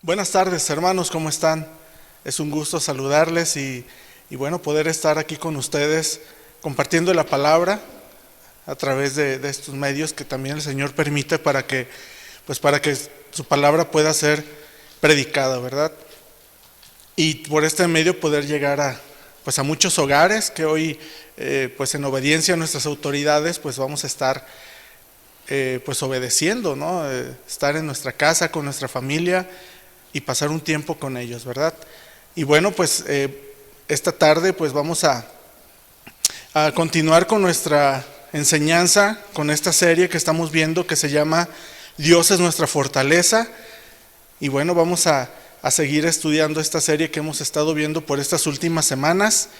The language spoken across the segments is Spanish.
Buenas tardes, hermanos, ¿cómo están? Es un gusto saludarles y bueno, poder estar aquí con ustedes compartiendo la palabra a través de estos medios que también el Señor permite para que su palabra pueda ser predicada, ¿verdad? Y por este medio poder llegar a muchos hogares que hoy, en obediencia a nuestras autoridades, pues vamos a estar obedeciendo, ¿no? Estar en nuestra casa con nuestra familia y pasar un tiempo con ellos, ¿verdad? Y bueno, esta tarde vamos a continuar con nuestra enseñanza, con esta serie que estamos viendo que se llama Dios es nuestra fortaleza. Y bueno, vamos a seguir estudiando esta serie que hemos estado viendo por estas últimas semanas.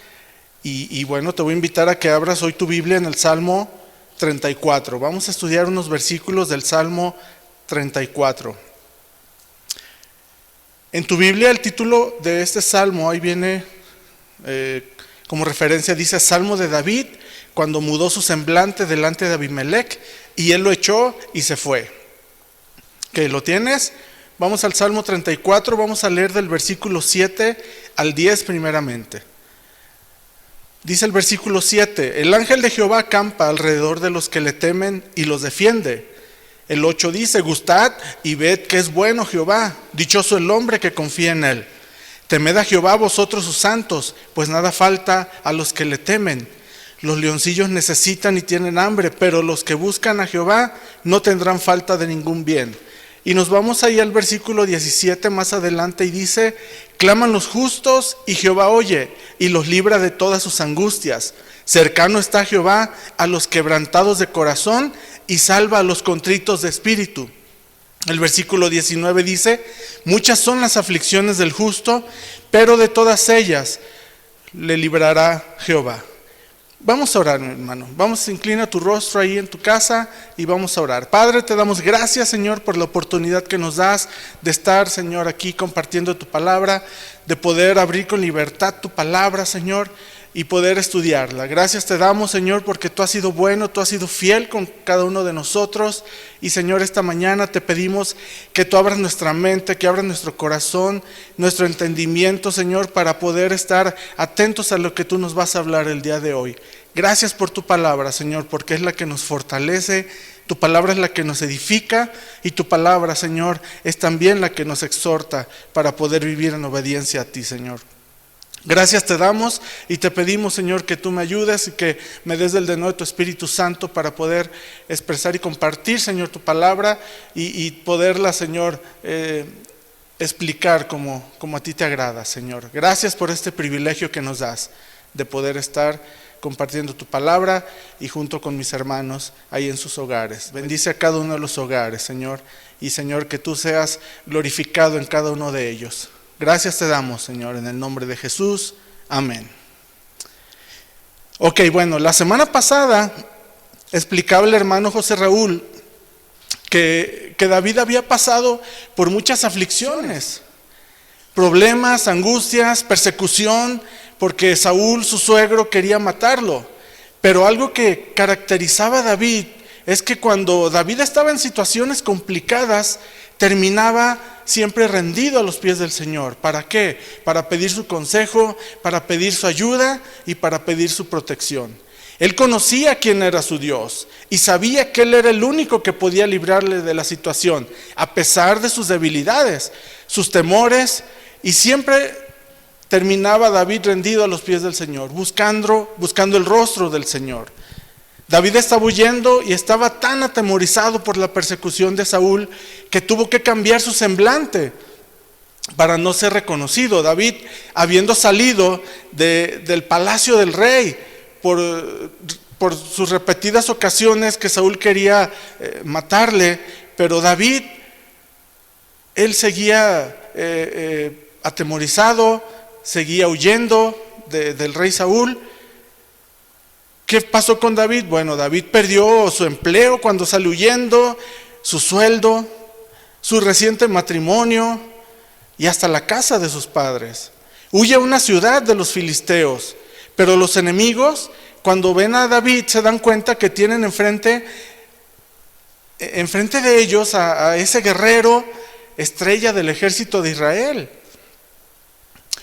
Y bueno, te voy a invitar a que abras hoy tu Biblia en el Salmo 34. Vamos a estudiar unos versículos del Salmo 34. En tu Biblia el título de este salmo, ahí viene como referencia, dice Salmo de David, cuando mudó su semblante delante de Abimelech, y él lo echó y se fue. ¿Qué, lo tienes? Vamos al Salmo 34, vamos a leer del versículo 7 al 10 primeramente. Dice el versículo 7, el ángel de Jehová acampa alrededor de los que le temen y los defiende. El 8 dice, gustad y ved que es bueno Jehová, dichoso el hombre que confía en él. Temed a Jehová vosotros sus santos, pues nada falta a los que le temen. Los leoncillos necesitan y tienen hambre, pero los que buscan a Jehová no tendrán falta de ningún bien. Y nos vamos ahí al versículo 17 más adelante y dice, claman los justos y Jehová oye y los libra de todas sus angustias. Cercano está Jehová a los quebrantados de corazón y salva a los contritos de espíritu. El versículo 19 dice, muchas son las aflicciones del justo, pero de todas ellas le librará Jehová. Vamos a orar, mi hermano. Inclina tu rostro ahí en tu casa y vamos a orar. Padre, te damos gracias, Señor, por la oportunidad que nos das de estar, Señor, aquí compartiendo tu palabra, de poder abrir con libertad tu palabra, Señor, y poder estudiarla. Gracias te damos, Señor, porque tú has sido bueno, tú has sido fiel con cada uno de nosotros. Y, Señor, esta mañana te pedimos que tú abras nuestra mente, que abras nuestro corazón, nuestro entendimiento, Señor, para poder estar atentos a lo que tú nos vas a hablar el día de hoy. Gracias por tu palabra, Señor, porque es la que nos fortalece, tu palabra es la que nos edifica y tu palabra, Señor, es también la que nos exhorta para poder vivir en obediencia a ti, Señor. Gracias te damos y te pedimos, Señor, que tú me ayudes y que me des del denuedo de tu Espíritu Santo para poder expresar y compartir, Señor, tu palabra y poderla, Señor, explicar como a ti te agrada, Señor. Gracias por este privilegio que nos das de poder estar compartiendo tu palabra y junto con mis hermanos ahí en sus hogares. Bendice a cada uno de los hogares, Señor, y Señor, que tú seas glorificado en cada uno de ellos. Gracias te damos, Señor, en el nombre de Jesús. Amén. Ok, bueno, la semana pasada explicaba el hermano José Raúl que David había pasado por muchas aflicciones, problemas, angustias, persecución, porque Saúl, su suegro, quería matarlo. Pero algo que caracterizaba a David es que cuando David estaba en situaciones complicadas, terminaba siempre rendido a los pies del Señor. ¿Para qué? Para pedir su consejo, para pedir su ayuda y para pedir su protección. Él conocía quién era su Dios y sabía que Él era el único que podía librarle de la situación, a pesar de sus debilidades, sus temores, y siempre terminaba David rendido a los pies del Señor, buscando el rostro del Señor. David estaba huyendo y estaba tan atemorizado por la persecución de Saúl que tuvo que cambiar su semblante para no ser reconocido. David, habiendo salido del palacio del rey por sus repetidas ocasiones que Saúl quería matarle, pero David, él seguía atemorizado, seguía huyendo del rey Saúl. ¿Qué pasó con David? Bueno, David perdió su empleo cuando salió huyendo, su sueldo, su reciente matrimonio y hasta la casa de sus padres. Huye a una ciudad de los filisteos, pero los enemigos, cuando ven a David, se dan cuenta que tienen enfrente de ellos a ese guerrero estrella del ejército de Israel.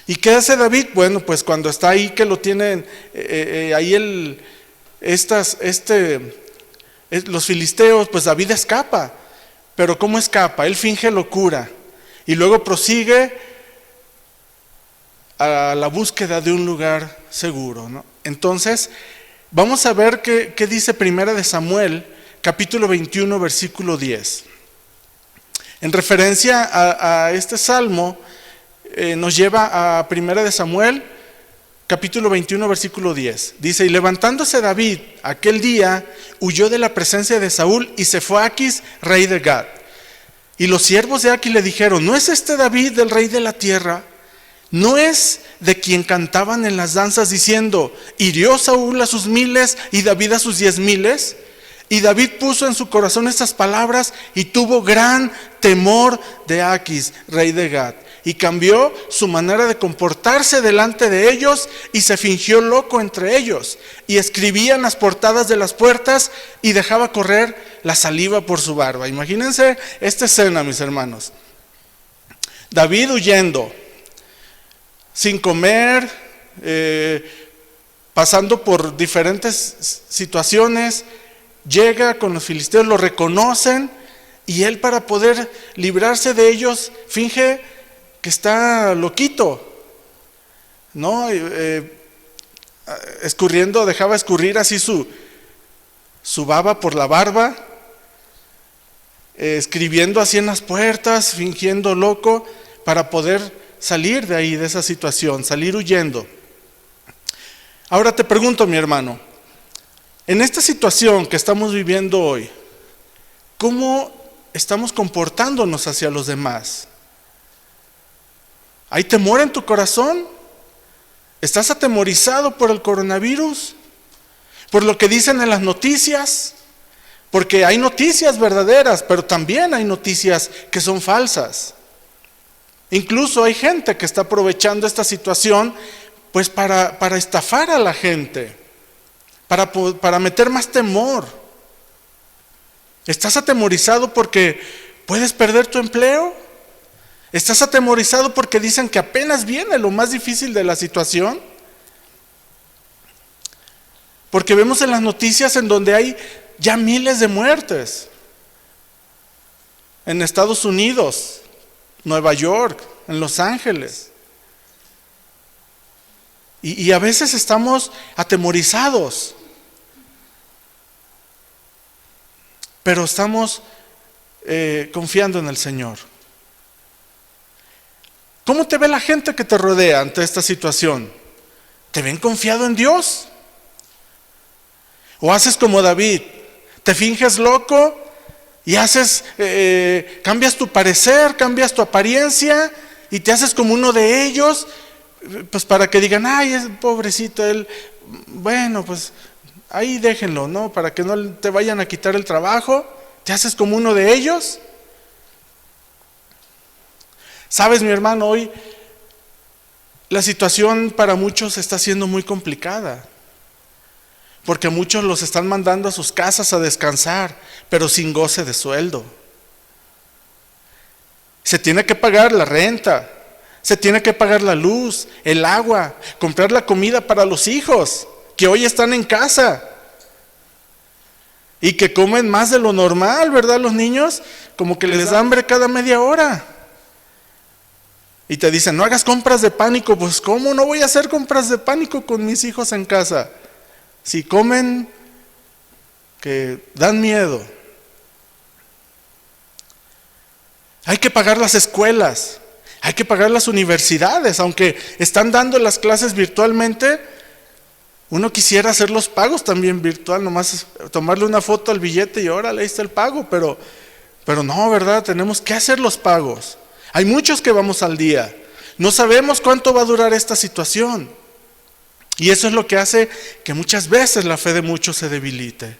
¿Y qué hace David? Bueno, pues cuando está ahí, que lo tienen ahí los filisteos, pues David escapa. Pero ¿cómo escapa? Él finge locura y luego prosigue a la búsqueda de un lugar seguro, ¿no? Entonces, vamos a ver qué dice Primera de Samuel, capítulo 21, versículo 10. En referencia a este salmo, nos lleva a Primera de Samuel, capítulo 21, versículo 10. Dice: y levantándose David aquel día, huyó de la presencia de Saúl y se fue a Aquis, rey de Gad. Y los siervos de Aquis le dijeron: ¿no es este David el rey de la tierra? ¿No es de quien cantaban en las danzas diciendo: hirió Saúl a sus 1000 y David a sus 10,000? Y David puso en su corazón estas palabras y tuvo gran temor de Aquis, rey de Gad. Y cambió su manera de comportarse delante de ellos y se fingió loco entre ellos. Y escribía en las portadas de las puertas y dejaba correr la saliva por su barba. Imagínense esta escena, mis hermanos. David huyendo, sin comer, pasando por diferentes situaciones, llega con los filisteos, lo reconocen y él, para poder librarse de ellos, finge que está loquito, ¿no? Dejaba escurrir así su baba por la barba, escribiendo así en las puertas, fingiendo loco, para poder salir de ahí, de esa situación, salir huyendo. Ahora te pregunto, mi hermano, en esta situación que estamos viviendo hoy, ¿cómo estamos comportándonos hacia los demás? ¿Hay temor en tu corazón? ¿Estás atemorizado por el coronavirus? ¿Por lo que dicen en las noticias? Porque hay noticias verdaderas, pero también hay noticias que son falsas. Incluso hay gente que está aprovechando esta situación pues para estafar a la gente, para meter más temor. ¿Estás atemorizado porque puedes perder tu empleo? ¿Estás atemorizado porque dicen que apenas viene lo más difícil de la situación? Porque vemos en las noticias en donde hay ya miles de muertes. En Estados Unidos, Nueva York, en Los Ángeles. Y a veces estamos atemorizados. Pero estamos confiando en el Señor. ¿Cómo te ve la gente que te rodea ante esta situación? ¿Te ven confiado en Dios? ¿O haces como David? ¿Te finges loco y cambias tu parecer, cambias tu apariencia y te haces como uno de ellos? Pues para que digan: ay, es pobrecito él. Bueno, pues ahí déjenlo, ¿no? Para que no te vayan a quitar el trabajo. ¿Te haces como uno de ellos? Sabes, mi hermano, hoy la situación para muchos está siendo muy complicada, porque muchos los están mandando a sus casas a descansar, pero sin goce de sueldo. Se tiene que pagar la renta, se tiene que pagar la luz, el agua, comprar la comida para los hijos que hoy están en casa y que comen más de lo normal, ¿verdad? Los niños como que les da hambre cada media hora. Y te dicen: no hagas compras de pánico. Pues ¿cómo no voy a hacer compras de pánico con mis hijos en casa? Si comen que dan miedo. Hay que pagar las escuelas, hay que pagar las universidades, aunque están dando las clases virtualmente. Uno quisiera hacer los pagos también virtual, nomás tomarle una foto al billete y órale, ahí está el pago, pero no, ¿verdad? Tenemos que hacer los pagos. Hay muchos que vamos al día. No sabemos cuánto va a durar esta situación. Y eso es lo que hace que muchas veces la fe de muchos se debilite.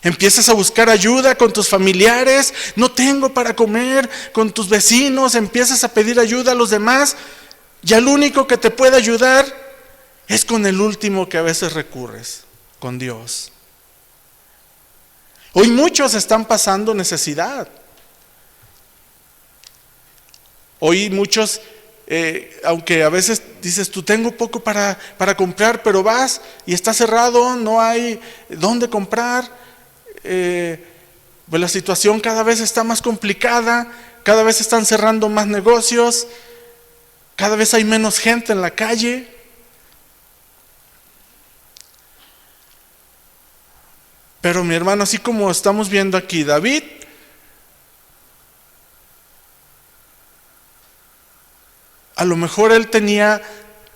Empiezas a buscar ayuda con tus familiares, no tengo para comer, con tus vecinos, empiezas a pedir ayuda a los demás. Ya el único que te puede ayudar es con el último que a veces recurres, con Dios. Hoy muchos están pasando necesidad. Hoy muchos, aunque a veces dices, tú tengo poco para comprar, pero vas y está cerrado, no hay dónde comprar. Pues la situación cada vez está más complicada, cada vez están cerrando más negocios, cada vez hay menos gente en la calle. Pero mi hermano, así como estamos viendo aquí, David a lo mejor él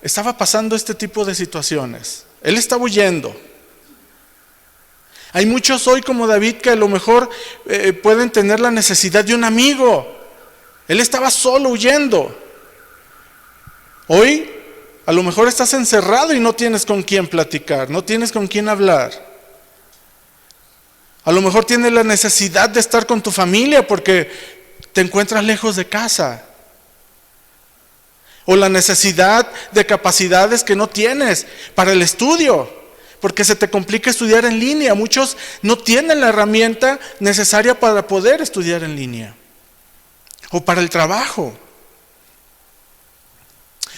estaba pasando este tipo de situaciones. Él estaba huyendo. Hay muchos hoy como David que a lo mejor pueden tener la necesidad de un amigo. Él estaba solo huyendo. Hoy a lo mejor estás encerrado y no tienes con quién platicar, no tienes con quién hablar. A lo mejor tienes la necesidad de estar con tu familia porque te encuentras lejos de casa. O la necesidad de capacidades que no tienes para el estudio, porque se te complica estudiar en línea. Muchos no tienen la herramienta necesaria para poder estudiar en línea. O para el trabajo.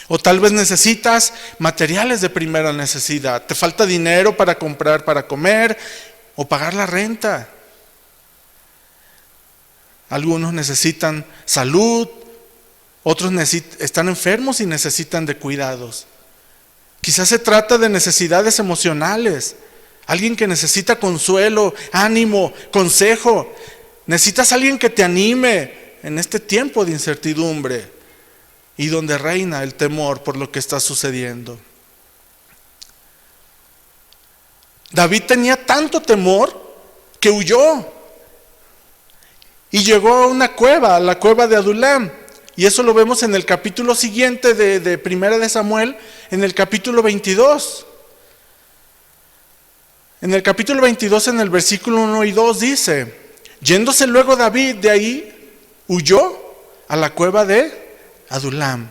O tal vez necesitas materiales de primera necesidad. Te falta dinero para comprar, para comer o pagar la renta. Algunos necesitan salud. Otros están enfermos y necesitan de cuidados. Quizás se trata de necesidades emocionales. Alguien que necesita consuelo, ánimo, consejo. Necesitas a alguien que te anime en este tiempo de incertidumbre y donde reina el temor por lo que está sucediendo. David tenía tanto temor que huyó y llegó a una cueva, a la cueva de Adulam. Y eso lo vemos en el capítulo siguiente de Primera de Samuel, en el capítulo 22. En el capítulo 22, en el versículo 1 y 2 dice: yéndose luego David de ahí, huyó a la cueva de Adulam.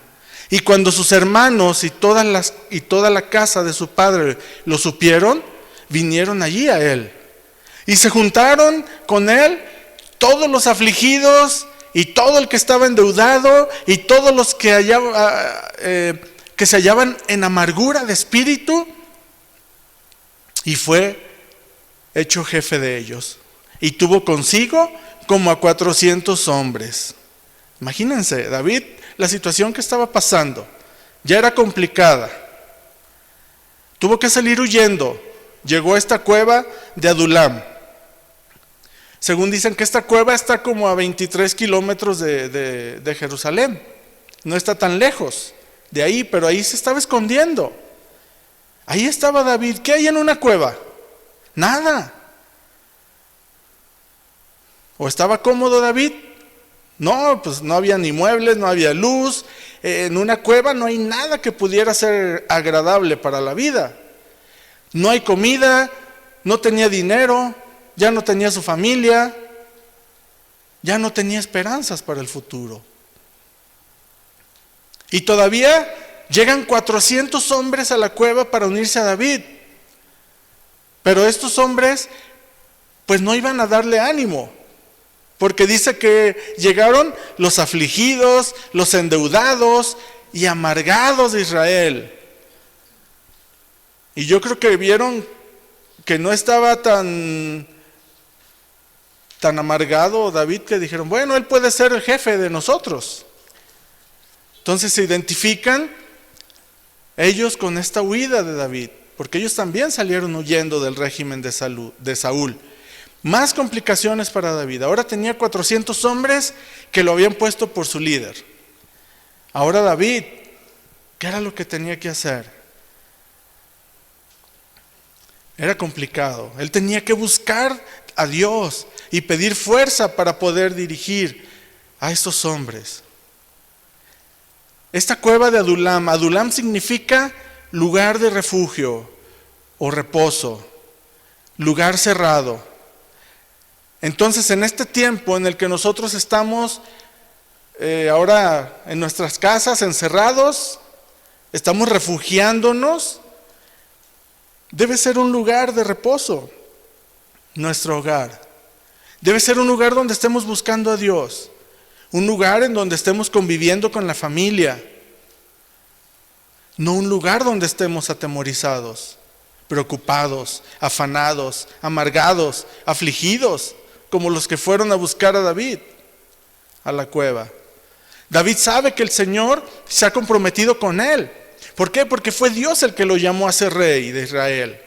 Y cuando sus hermanos y toda la casa de su padre lo supieron, vinieron allí a él. Y se juntaron con él todos los afligidos y todo el que estaba endeudado y todos los que se hallaban en amargura de espíritu, y fue hecho jefe de ellos. Y tuvo consigo como a 400 hombres. Imagínense, David, la situación que estaba pasando ya era complicada. Tuvo que salir huyendo. Llegó a esta cueva de Adulam. Según dicen que esta cueva está como a 23 kilómetros de Jerusalén. No está tan lejos de ahí, pero ahí se estaba escondiendo. Ahí estaba David. ¿Qué hay en una cueva? Nada. ¿O estaba cómodo David? No, pues no había ni muebles, no había luz. En una cueva no hay nada que pudiera ser agradable para la vida. No hay comida, no tenía dinero, ya no tenía su familia, ya no tenía esperanzas para el futuro. Y todavía llegan 400 hombres a la cueva para unirse a David. Pero estos hombres pues no iban a darle ánimo, porque dice que llegaron los afligidos, los endeudados y amargados de Israel. Y yo creo que vieron que no estaba tan amargado David, que dijeron, bueno, él puede ser el jefe de nosotros. Entonces se identifican ellos con esta huida de David, porque ellos también salieron huyendo del régimen de Saúl. Más complicaciones para David. Ahora tenía 400 hombres que lo habían puesto por su líder. Ahora David, ¿qué era lo que tenía que hacer? Era complicado. Él tenía que buscar a Dios y pedir fuerza para poder dirigir a estos hombres. Esta cueva de Adulam, Adulam significa lugar de refugio o reposo, lugar cerrado. Entonces, en este tiempo en el que nosotros estamos ahora en nuestras casas encerrados, estamos refugiándonos, debe ser un lugar de reposo, nuestro hogar. Debe ser un lugar donde estemos buscando a Dios, un lugar en donde estemos conviviendo con la familia, no un lugar donde estemos atemorizados, preocupados, afanados, amargados, afligidos, como los que fueron a buscar a David a la cueva. David sabe que el Señor se ha comprometido con él. ¿Por qué? Porque fue Dios el que lo llamó a ser rey de Israel.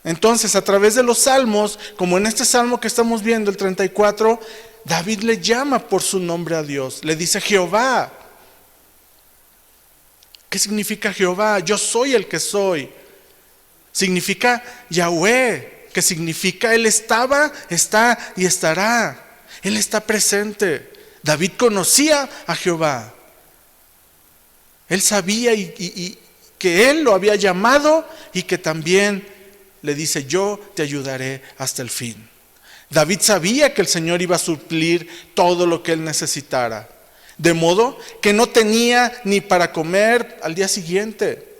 Entonces, a través de los salmos, como en este salmo que estamos viendo, el 34, David le llama por su nombre a Dios. Le dice Jehová. ¿Qué significa Jehová? Yo soy el que soy. Significa Yahweh, que significa Él estaba, está y estará. Él está presente. David conocía a Jehová. Él sabía y que Él lo había llamado y que también le dice, yo te ayudaré hasta el fin. David sabía que el Señor iba a suplir todo lo que él necesitara, de modo que no tenía ni para comer al día siguiente.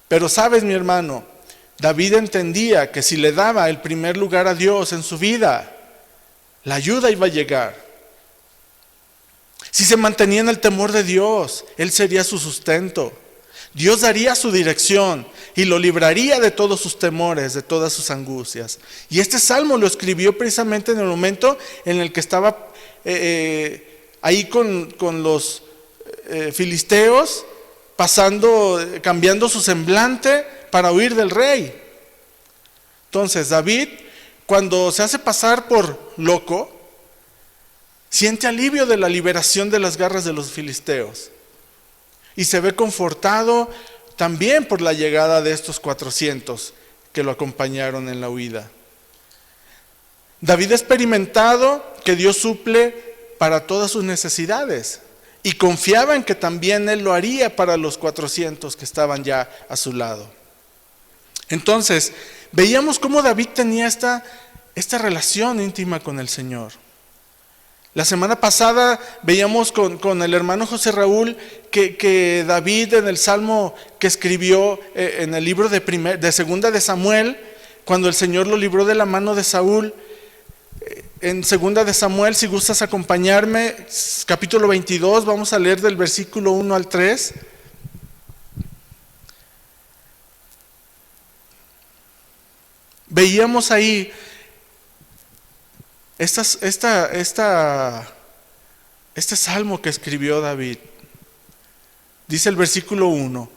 Pero sabes, mi hermano, David entendía que si le daba el primer lugar a Dios en su vida, la ayuda iba a llegar. Si se mantenía en el temor de Dios, Él sería su sustento. Dios daría su dirección y lo libraría de todos sus temores, de todas sus angustias. Y este salmo lo escribió precisamente en el momento en el que estaba ahí con los filisteos, cambiando su semblante para huir del rey. Entonces David, cuando se hace pasar por loco, siente alivio de la liberación de las garras de los filisteos. Y se ve confortado también por la llegada de estos 400 que lo acompañaron en la huida. David ha experimentado que Dios suple para todas sus necesidades y confiaba en que también Él lo haría para los 400 que estaban ya a su lado. Entonces, veíamos cómo David tenía esta relación íntima con el Señor. La semana pasada veíamos con el hermano José Raúl que David en el salmo que escribió en el libro de Segunda de Samuel, cuando el Señor lo libró de la mano de Saúl, en Segunda de Samuel, si gustas acompañarme, capítulo 22, vamos a leer del versículo 1 al 3. Veíamos ahí este salmo que escribió David. Dice el versículo 1.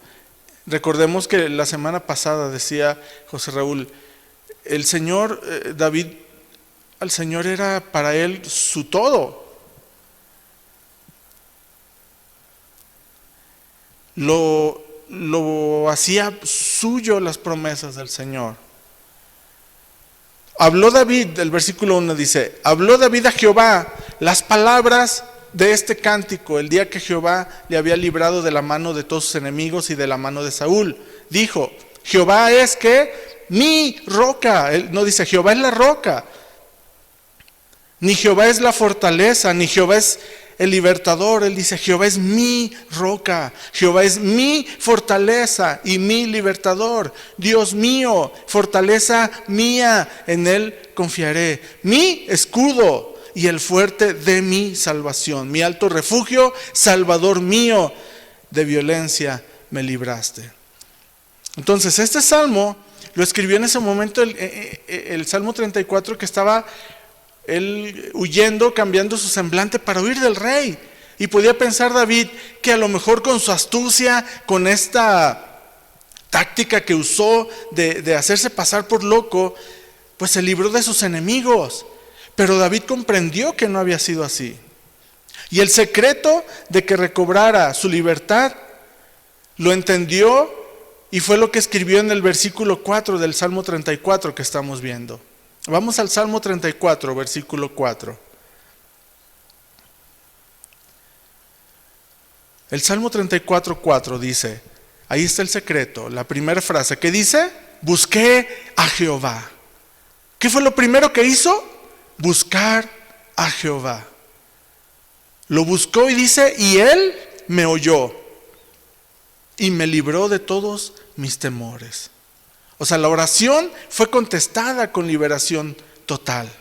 Recordemos que la semana pasada decía José Raúl, el Señor, David, al Señor era para él su todo. Lo hacía suyo las promesas del Señor. Habló David, el versículo 1 dice, habló David a Jehová las palabras de este cántico, el día que Jehová le había librado de la mano de todos sus enemigos y de la mano de Saúl. Dijo, Jehová es que mi roca. Él no dice Jehová es la roca, ni Jehová es la fortaleza, ni Jehová es el libertador. Él dice Jehová es mi roca, Jehová es mi fortaleza y mi libertador. Dios mío, fortaleza mía, en Él confiaré. Mi escudo y el fuerte de mi salvación, mi alto refugio, salvador mío, de violencia me libraste. Entonces este salmo lo escribió en ese momento el Salmo 34, que estaba él huyendo, cambiando su semblante para huir del rey. Y podía pensar David que a lo mejor con su astucia, con esta táctica que usó de hacerse pasar por loco, pues se libró de sus enemigos. Pero David comprendió que no había sido así. Y el secreto de que recobrara su libertad lo entendió y fue lo que escribió en el versículo 4 del Salmo 34 que estamos viendo. Vamos al Salmo 34, versículo 4. El Salmo 34, 4 dice, ahí está el secreto, la primera frase que dice, busqué a Jehová. ¿Qué fue lo primero que hizo? Buscar a Jehová. Lo buscó y dice, y Él me oyó y me libró de todos mis temores. O sea, la oración fue contestada con liberación total.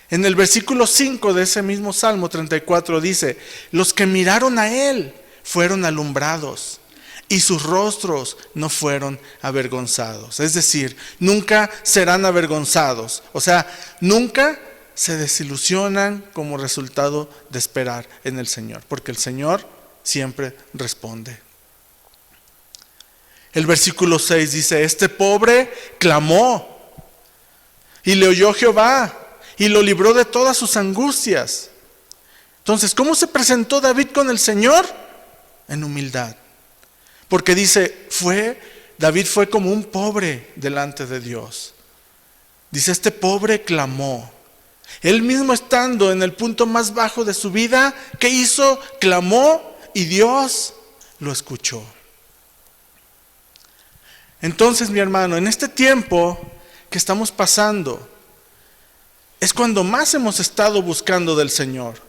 En el versículo 5 de ese mismo Salmo 34 dice: los que miraron a él fueron alumbrados y sus rostros no fueron avergonzados. Es decir, nunca serán avergonzados. O sea, nunca se desilusionan como resultado de esperar en el Señor, porque el Señor siempre responde. El versículo 6 dice: este pobre clamó y le oyó Jehová y lo libró de todas sus angustias. Entonces, ¿cómo se presentó David con el Señor? En humildad. Porque dice, David fue como un pobre delante de Dios. Dice, este pobre clamó. Él mismo estando en el punto más bajo de su vida, ¿qué hizo? Clamó y Dios lo escuchó. Entonces, mi hermano, en este tiempo que estamos pasando, es cuando más hemos estado buscando del Señor.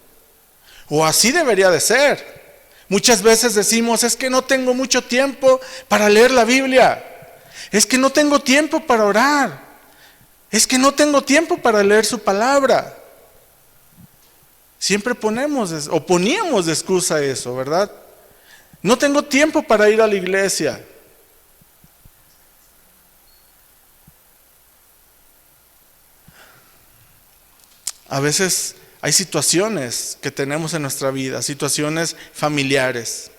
O así debería de ser. Muchas veces decimos, es que no tengo mucho tiempo para leer la Biblia. Es que no tengo tiempo para orar. Es que no tengo tiempo para leer su palabra. Siempre poníamos de excusa eso, ¿verdad? No tengo tiempo para ir a la iglesia. A veces hay situaciones que tenemos en nuestra vida, situaciones familiares.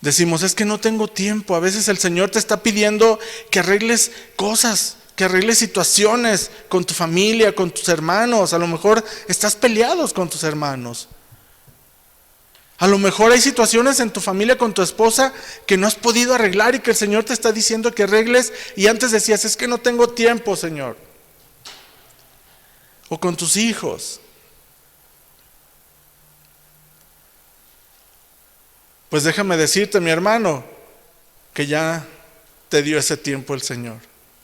Decimos, es que no tengo tiempo. A veces el Señor te está pidiendo que arregles cosas, que arregles situaciones con tu familia, con tus hermanos. A lo mejor estás peleados con tus hermanos. A lo mejor hay situaciones en tu familia con tu esposa que no has podido arreglar y que el Señor te está diciendo que arregles y antes decías, es que no tengo tiempo, Señor. O con tus hijos. Pues déjame decirte, mi hermano, que ya te dio ese tiempo el Señor,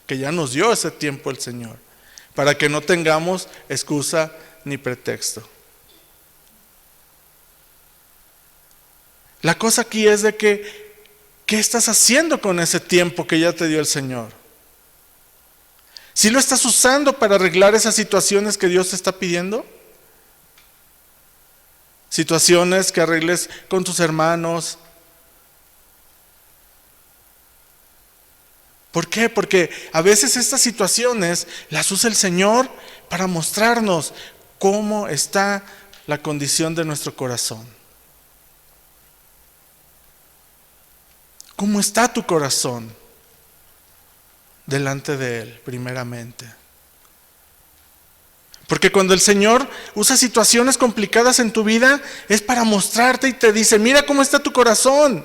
que ya nos dio ese tiempo el Señor, para que no tengamos excusa ni pretexto. La cosa aquí es de que, ¿qué estás haciendo con ese tiempo que ya te dio el Señor? ¿Sí lo estás usando para arreglar esas situaciones que Dios te está pidiendo? Situaciones que arregles con tus hermanos. ¿Por qué? Porque a veces estas situaciones las usa el Señor para mostrarnos cómo está la condición de nuestro corazón. ¿Cómo está tu corazón delante de Él, primeramente? Porque cuando el Señor usa situaciones complicadas en tu vida, es para mostrarte y te dice, mira cómo está tu corazón.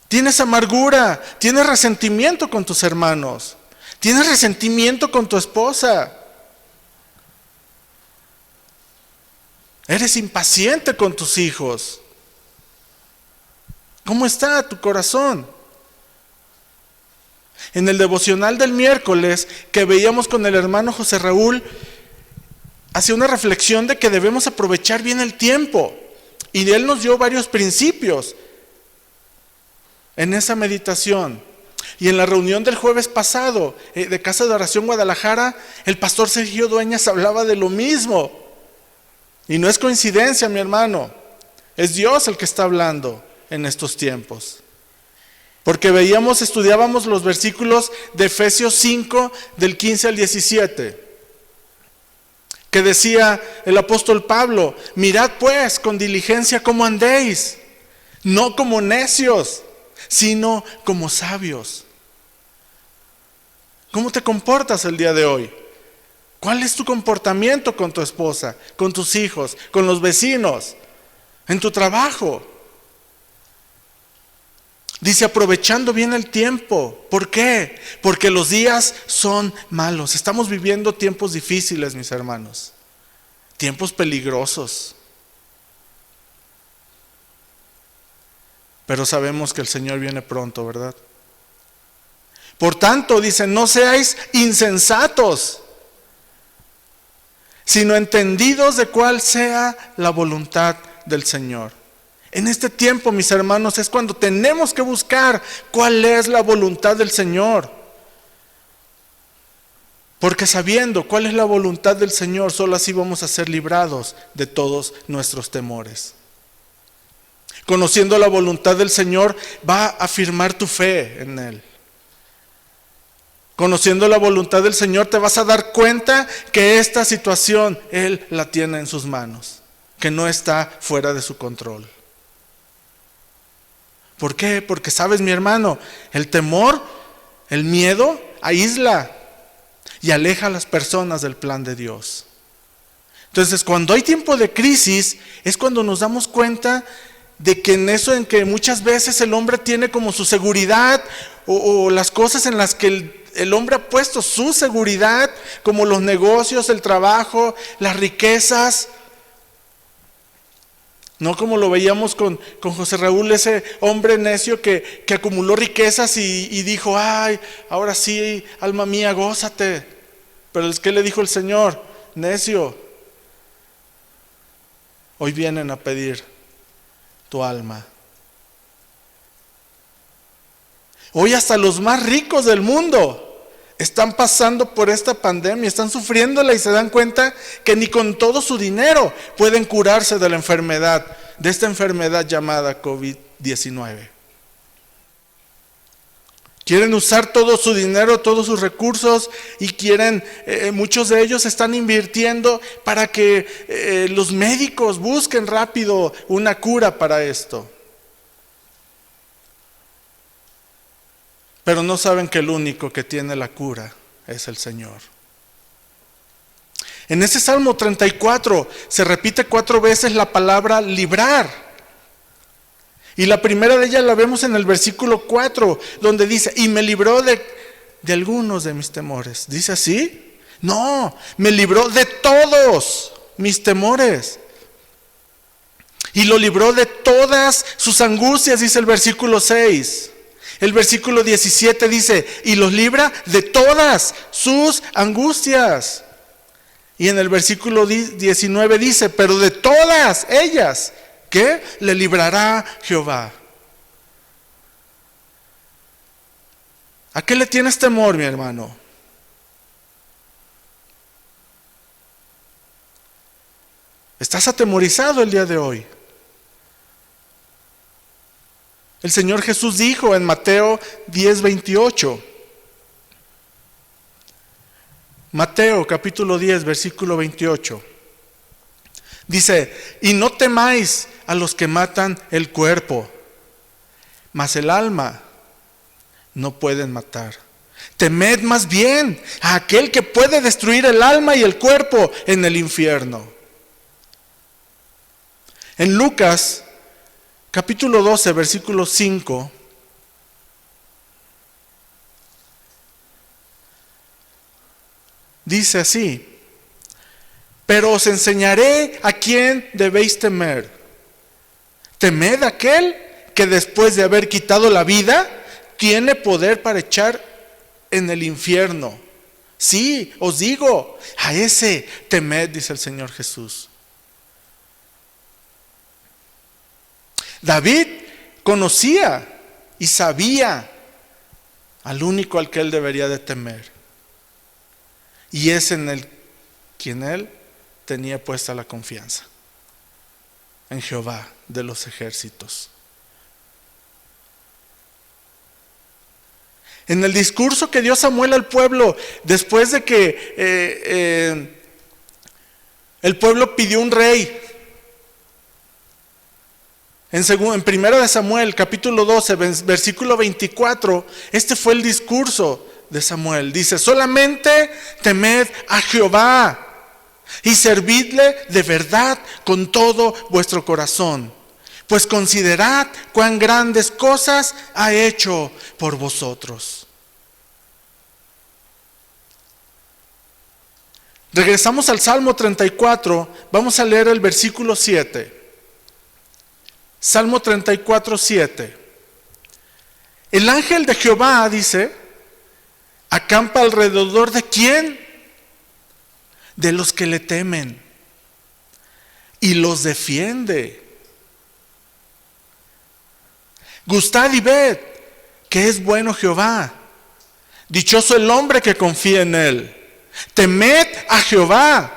Tienes amargura, tienes resentimiento con tus hermanos, tienes resentimiento con tu esposa. Eres impaciente con tus hijos. ¿Cómo está tu corazón? En el devocional del miércoles que veíamos con el hermano José Raúl, hacía una reflexión de que debemos aprovechar bien el tiempo. Y él nos dio varios principios en esa meditación. Y en la reunión del jueves pasado de Casa de Oración Guadalajara, el pastor Sergio Dueñas hablaba de lo mismo. Y no es coincidencia, mi hermano. Es Dios el que está hablando en estos tiempos. Porque estudiábamos los versículos de Efesios 5, del 15 al 17, que decía el apóstol Pablo, mirad pues con diligencia cómo andéis, no como necios, sino como sabios. ¿Cómo te comportas el día de hoy? ¿Cuál es tu comportamiento con tu esposa, con tus hijos, con los vecinos, en tu trabajo? Dice, aprovechando bien el tiempo. ¿Por qué? Porque los días son malos. Estamos viviendo tiempos difíciles, mis hermanos. Tiempos peligrosos. Pero sabemos que el Señor viene pronto, ¿verdad? Por tanto, dice, no seáis insensatos, sino entendidos de cuál sea la voluntad del Señor. En este tiempo, mis hermanos, es cuando tenemos que buscar cuál es la voluntad del Señor. Porque sabiendo cuál es la voluntad del Señor, solo así vamos a ser librados de todos nuestros temores. Conociendo la voluntad del Señor, va a afirmar tu fe en Él. Conociendo la voluntad del Señor, te vas a dar cuenta que esta situación Él la tiene en sus manos, que no está fuera de su control. ¿Por qué? Porque sabes, mi hermano, el temor, el miedo, aísla y aleja a las personas del plan de Dios. Entonces, cuando hay tiempo de crisis, es cuando nos damos cuenta de que en eso en que muchas veces el hombre tiene como su seguridad o las cosas en las que el hombre ha puesto su seguridad, como los negocios, el trabajo, las riquezas. No como lo veíamos con José Raúl, ese hombre necio que acumuló riquezas y dijo, ay, ahora sí, alma mía, gózate. Pero es que le dijo el Señor, necio, hoy vienen a pedir tu alma. Hoy hasta los más ricos del mundo están pasando por esta pandemia, están sufriéndola y se dan cuenta que ni con todo su dinero pueden curarse de la enfermedad, de esta enfermedad llamada COVID-19. Quieren usar todo su dinero, todos sus recursos y quieren, muchos de ellos están invirtiendo para que los médicos busquen rápido una cura para esto. Pero no saben que el único que tiene la cura es el Señor. En ese Salmo 34 se repite 4 veces la palabra librar. Y la primera de ellas la vemos en el versículo 4, donde dice, y me libró de algunos de mis temores. ¿Dice así? No, me libró de todos mis temores. Y lo libró de todas sus angustias, dice el versículo 6. El versículo 17 dice, y los libra de todas sus angustias. Y en el versículo 19 dice, pero de todas ellas, ¿qué? Le librará Jehová. ¿A qué le tienes temor, mi hermano? ¿Estás atemorizado el día de hoy? El Señor Jesús dijo en Mateo 10:28. Mateo capítulo 10, versículo 28. Dice, y no temáis a los que matan el cuerpo, mas el alma no pueden matar. Temed más bien a aquel que puede destruir el alma y el cuerpo en el infierno. En Lucas capítulo 12, versículo 5, dice así, pero os enseñaré a quién debéis temer. Temed a aquel que después de haber quitado la vida, tiene poder para echar en el infierno. Sí, os digo, a ese temed, dice el Señor Jesús. David conocía y sabía al único al que él debería de temer. Y es en el quien él tenía puesta la confianza, en Jehová de los ejércitos. En el discurso que dio Samuel al pueblo, después de que el pueblo pidió un rey, en primera de Samuel, capítulo 12, versículo 24, este fue el discurso de Samuel. Dice, solamente temed a Jehová y servidle de verdad con todo vuestro corazón, pues considerad cuán grandes cosas ha hecho por vosotros. Regresamos al Salmo 34, vamos a leer el versículo 7. Salmo 34, 7. El ángel de Jehová, dice, acampa alrededor de ¿quién? De los que le temen y los defiende. Gustad y ved que es bueno Jehová. Dichoso el hombre que confía en él. Temed a Jehová,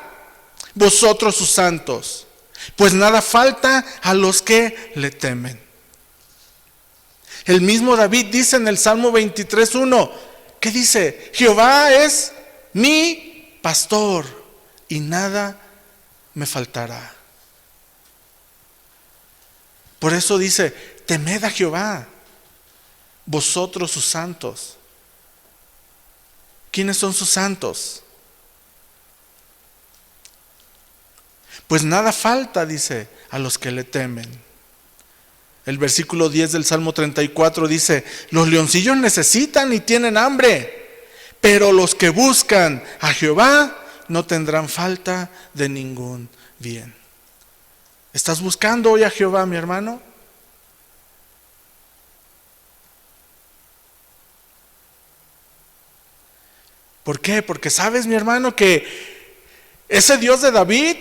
vosotros sus santos, pues nada falta a los que le temen. El mismo David dice en el Salmo 23:1, ¿qué dice? Jehová es mi pastor y nada me faltará. Por eso dice, temed a Jehová, vosotros sus santos. ¿Quiénes son sus santos? Pues nada falta, dice, a los que le temen. El versículo 10 del Salmo 34 dice, los leoncillos necesitan y tienen hambre, pero los que buscan a Jehová no tendrán falta de ningún bien. ¿Estás buscando hoy a Jehová, mi hermano? ¿Por qué? Porque sabes, mi hermano, que ese Dios de David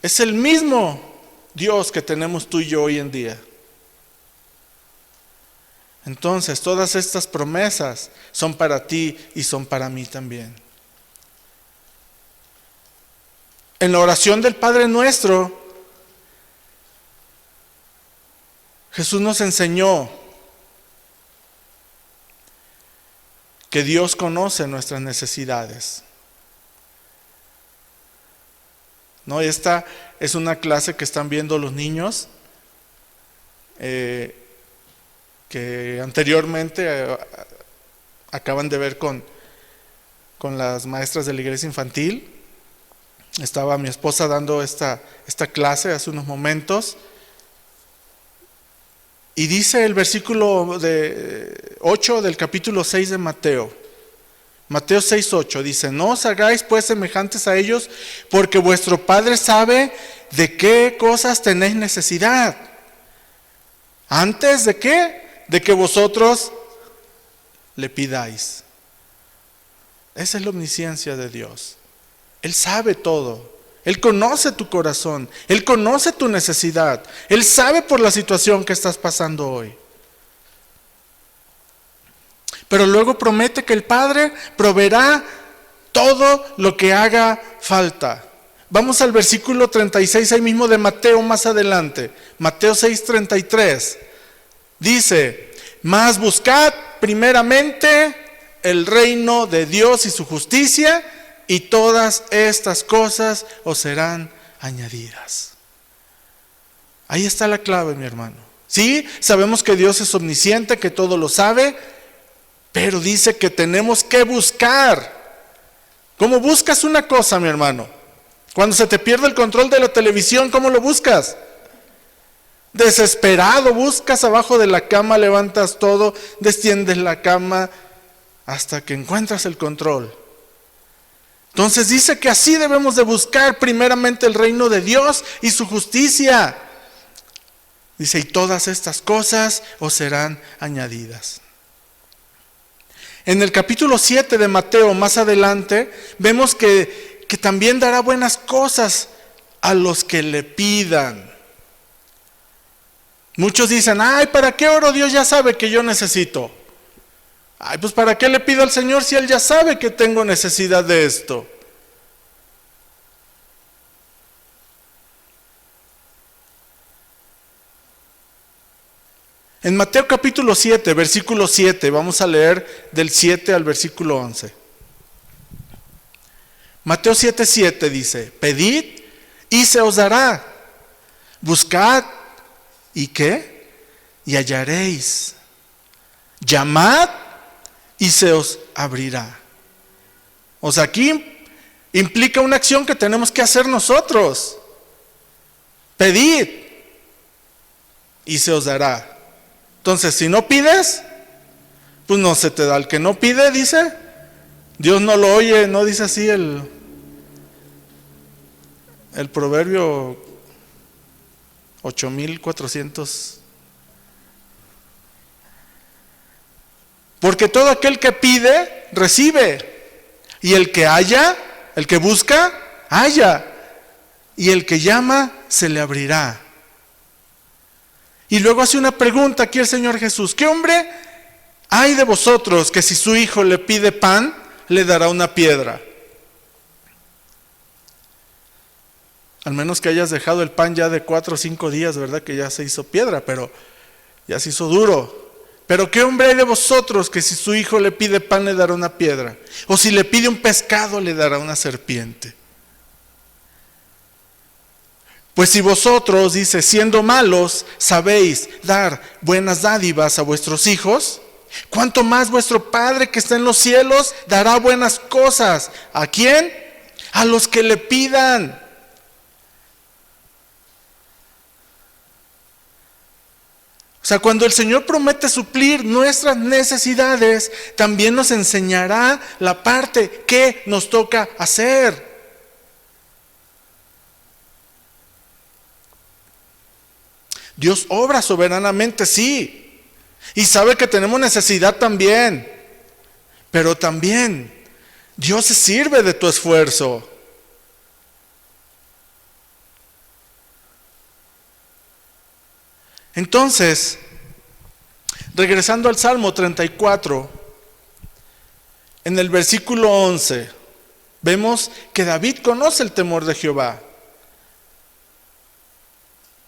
es el mismo Dios que tenemos tú y yo hoy en día. Entonces, todas estas promesas son para ti y son para mí también. En la oración del Padre Nuestro, Jesús nos enseñó que Dios conoce nuestras necesidades. ¿No? Esta es una clase que están viendo los niños, que anteriormente acaban de ver con las maestras de la iglesia infantil. Estaba mi esposa dando esta clase hace unos momentos. Y dice el versículo 8 del capítulo 6 de Mateo. Mateo 6:8 dice, no os hagáis pues semejantes a ellos, porque vuestro Padre sabe de qué cosas tenéis necesidad. ¿Antes de qué? De que vosotros le pidáis. Esa es la omnisciencia de Dios. Él sabe todo. Él conoce tu corazón. Él conoce tu necesidad. Él sabe por la situación que estás pasando hoy. Pero luego promete que el Padre proveerá todo lo que haga falta. Vamos al versículo 36 ahí mismo de Mateo más adelante. Mateo 6:33. Dice, mas buscad primeramente el reino de Dios y su justicia, y todas estas cosas os serán añadidas. Ahí está la clave, mi hermano. Sí, sabemos que Dios es omnisciente, que todo lo sabe, pero dice que tenemos que buscar. ¿Cómo buscas una cosa, mi hermano? Cuando se te pierde el control de la televisión, ¿cómo lo buscas? Desesperado, buscas abajo de la cama, levantas todo, desciendes la cama hasta que encuentras el control. Entonces dice que así debemos de buscar primeramente el reino de Dios y su justicia. Dice, y todas estas cosas os serán añadidas. En el capítulo 7 de Mateo, más adelante, vemos que también dará buenas cosas a los que le pidan. Muchos dicen, ay, ¿para qué oro? Dios ya sabe que yo necesito. Ay, pues ¿para qué le pido al Señor si Él ya sabe que tengo necesidad de esto? En Mateo capítulo 7, versículo 7, vamos a leer del 7 al versículo 11. Mateo 7:7 dice, pedid y se os dará, buscad y ¿qué? Y hallaréis, llamad y se os abrirá. O sea, aquí implica una acción que tenemos que hacer nosotros. Pedid y se os dará. Entonces, si no pides, pues no se te da. El que no pide, dice, Dios no lo oye, no dice así el proverbio 8400. Porque todo aquel que pide, recibe. Y el que halla, el que busca, halla. Y el que llama, se le abrirá. Y luego hace una pregunta aquí el Señor Jesús. ¿Qué hombre hay de vosotros que si su hijo le pide pan, le dará una piedra? Al menos que hayas dejado el pan ya de 4 o 5 días, ¿verdad? Que ya se hizo piedra, pero ya se hizo duro. Pero ¿qué hombre hay de vosotros que si su hijo le pide pan le dará una piedra? O si le pide un pescado le dará una serpiente. Pues si vosotros, dice, siendo malos, sabéis dar buenas dádivas a vuestros hijos, ¿cuánto más vuestro Padre que está en los cielos dará buenas cosas? ¿A quién? A los que le pidan. O sea, cuando el Señor promete suplir nuestras necesidades, también nos enseñará la parte que nos toca hacer. Dios obra soberanamente, sí, y sabe que tenemos necesidad también, pero también Dios se sirve de tu esfuerzo. Entonces, regresando al Salmo 34, en el versículo 11, vemos que David conoce el temor de Jehová.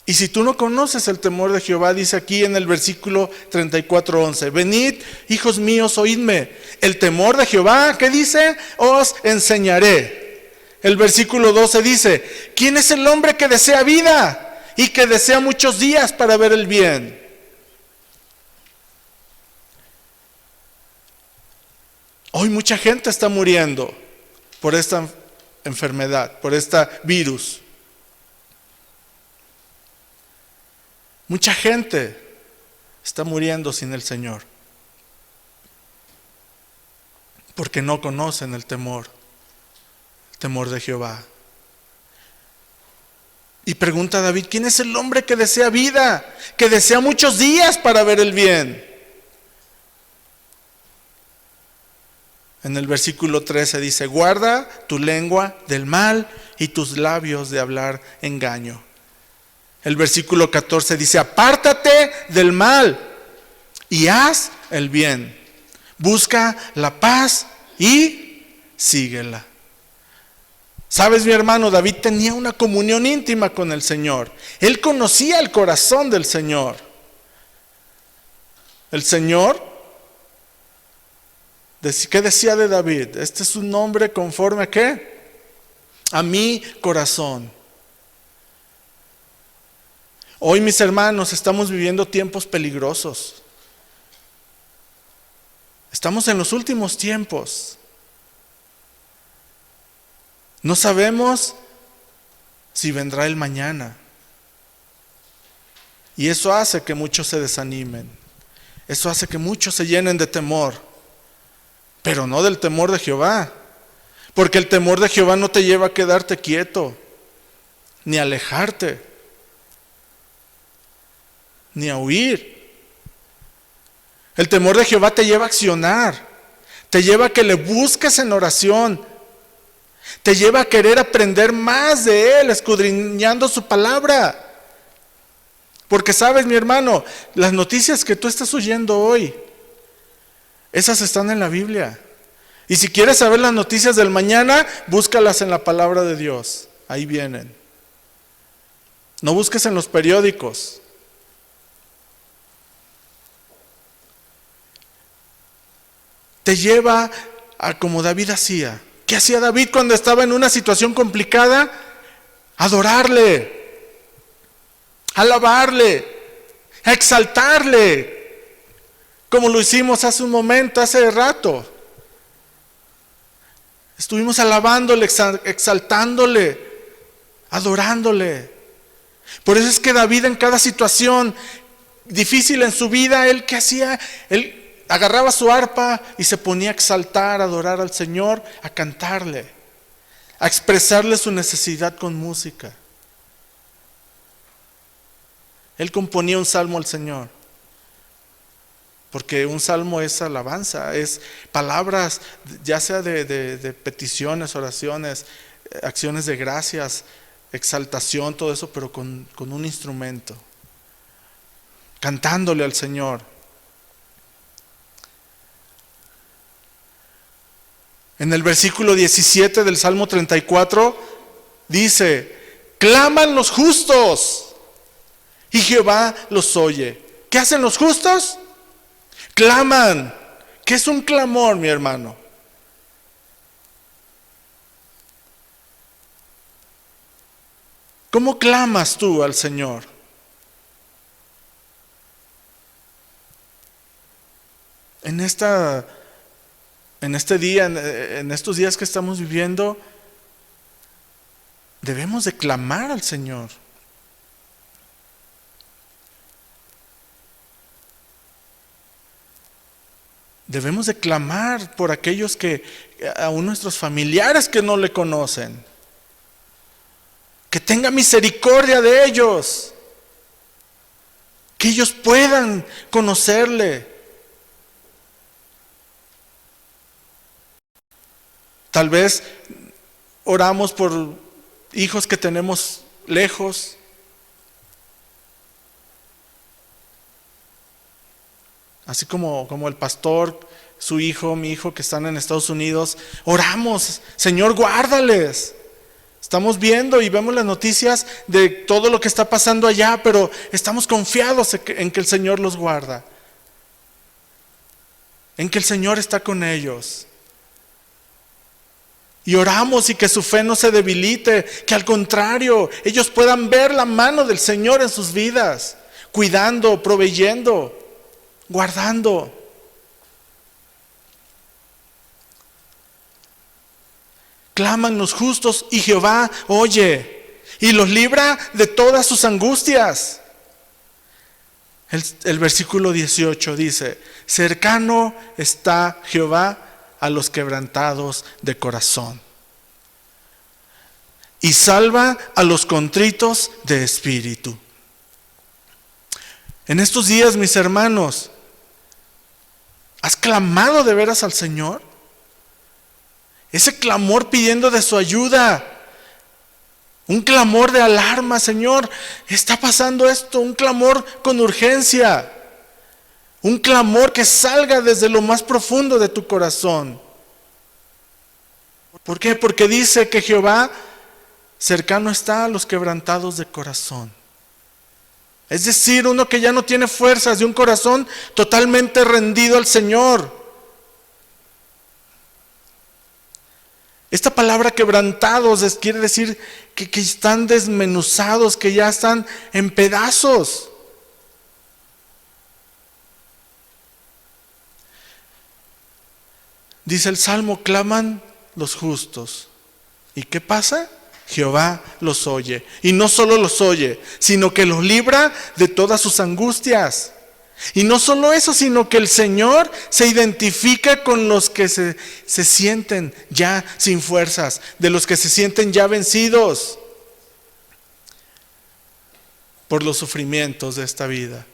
Y si tú no conoces el temor de Jehová, dice aquí en el versículo 34:11, venid, hijos míos, oídme, el temor de Jehová, ¿qué dice? Os enseñaré. El versículo 12 dice, ¿quién es el hombre que desea vida y que desea muchos días para ver el bien? Hoy mucha gente está muriendo por esta enfermedad, por este virus. Mucha gente está muriendo sin el Señor porque no conocen el temor de Jehová. Y pregunta David, ¿quién es el hombre que desea vida, que desea muchos días para ver el bien? En el versículo 13 dice, guarda tu lengua del mal y tus labios de hablar engaño. El versículo 14 dice, apártate del mal y haz el bien. Busca la paz y síguela. Sabes, mi hermano, David tenía una comunión íntima con el Señor. Él conocía el corazón del Señor. El Señor, ¿qué decía de David? Este es un hombre conforme a ¿qué? A mi corazón. Hoy, mis hermanos, estamos viviendo tiempos peligrosos. Estamos en los últimos tiempos. No sabemos si vendrá el mañana. Y eso hace que muchos se desanimen. Eso hace que muchos se llenen de temor. Pero no del temor de Jehová. Porque el temor de Jehová no te lleva a quedarte quieto, ni a alejarte, ni a huir. El temor de Jehová te lleva a accionar, te lleva a que le busques en oración, te lleva a querer aprender más de Él, escudriñando su palabra. Porque sabes, mi hermano, las noticias que tú estás oyendo hoy, esas están en la Biblia. Y si quieres saber las noticias del mañana, búscalas en la palabra de Dios, ahí vienen. No busques en los periódicos. Te lleva a como David hacía. ¿Qué hacía David cuando estaba en una situación complicada? Adorarle, alabarle, exaltarle, como lo hicimos hace un momento, hace rato. Estuvimos alabándole, exaltándole, adorándole. Por eso es que David en cada situación difícil en su vida, él ¿qué hacía? Él agarraba su arpa y se ponía a exaltar, a adorar al Señor, a cantarle, a expresarle su necesidad con música. Él componía un salmo al Señor, porque un salmo es alabanza, es palabras, ya sea de peticiones, oraciones, acciones de gracias, exaltación, todo eso, pero con un instrumento, cantándole al Señor. En el versículo 17 del Salmo 34 dice, claman los justos y Jehová los oye. ¿Qué hacen los justos? Claman. ¿Qué es un clamor, mi hermano? ¿Cómo clamas tú al Señor? En este día, en estos días que estamos viviendo, debemos de clamar al Señor. Debemos de clamar por aquellos aún nuestros familiares que no le conocen. Que tenga misericordia de ellos. Que ellos puedan conocerle. Tal vez oramos por hijos que tenemos lejos. Así como el pastor, su hijo, mi hijo que están en Estados Unidos. Oramos, Señor, guárdales. Estamos viendo y vemos las noticias de todo lo que está pasando allá, pero estamos confiados en que el Señor los guarda. En que el Señor está con ellos. Y oramos y que su fe no se debilite, que al contrario, ellos puedan ver la mano del Señor en sus vidas, cuidando, proveyendo, guardando. Claman los justos y Jehová oye y los libra de todas sus angustias. El versículo 18 dice: cercano está Jehová a los quebrantados de corazón y salva a los contritos de espíritu. En estos días, mis hermanos, ¿has clamado de veras al Señor? Ese clamor pidiendo de su ayuda, un clamor de alarma: Señor, está pasando esto, un clamor con urgencia. Un clamor que salga desde lo más profundo de tu corazón. ¿Por qué? Porque dice que Jehová cercano está a los quebrantados de corazón. Es decir, uno que ya no tiene fuerzas, de un corazón totalmente rendido al Señor. Esta palabra quebrantados quiere decir que están desmenuzados, que ya están en pedazos. Dice el Salmo: claman los justos. ¿Y qué pasa? Jehová los oye. Y no solo los oye, sino que los libra de todas sus angustias. Y no solo eso, sino que el Señor se identifica con los que se sienten ya sin fuerzas, de los que se sienten ya vencidos por los sufrimientos de esta vida.